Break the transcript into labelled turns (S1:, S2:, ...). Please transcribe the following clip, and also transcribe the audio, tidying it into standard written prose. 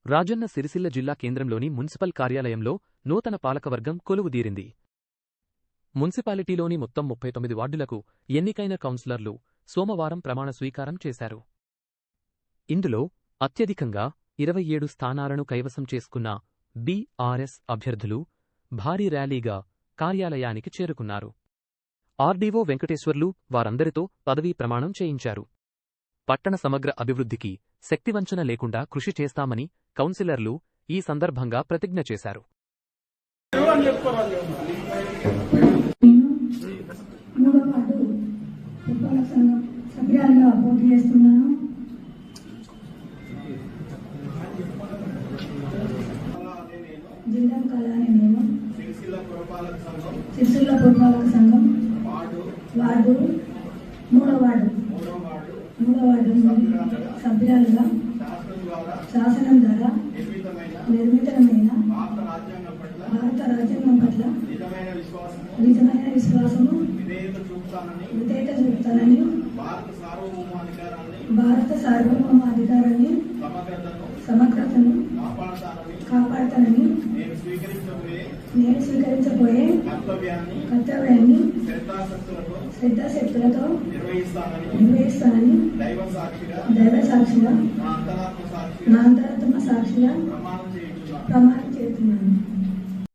S1: రాజన్న సిరిసిల్ల జిల్లా కేంద్రంలోని మున్సిపల్ కార్యాలయంలో నూతన పాలకవర్గం కొలువుదీరింది. మున్సిపాలిటీలోని మొత్తం 39 వార్డులకు ఎన్నికైన కౌన్సిలర్లు సోమవారం ప్రమాణ స్వీకారం చేశారు. ఇందులో అత్యధికంగా 27 స్థానాలను కైవసం చేసుకున్న బీఆర్ఎస్ అభ్యర్థులు భారీ ర్యాలీగా కార్యాలయానికి చేరుకున్నారు. ఆర్డీఓ వెంకటేశ్వర్లు వారందరితో పదవీ ప్రమాణం చేయించారు. పట్టణ సమగ్ర అభివృద్ధికి శక్తివంచన లేకుండా కృషి చేస్తామని కౌన్సిలర్లు ఈ సందర్భంగా ప్రతిజ్ఞ చేశారు.
S2: జిల్లా కళాని నేను సిరిసిల్ల పురపాలక సంఘం వార్డు 3వ వార్డు సభ్యురాలుగా శాసనం ద్వారా నిర్మితమైన భారత రాజ్యాంగం పట్ల నిజమైన విశ్వాసము విధేయత చూపుతానని భారత సార్వభౌమాధికారాన్ని సమగ్రతను కాపాడతానని నేను స్వీకరించబోయే కర్తవ్యాన్ని శ్రద్ధాశక్తులతో నిర్వహిస్తానని దైవ సాక్షిగా నా అంతరాత్మ సాక్షిగా ప్రమాణం చేస్తున్నాను.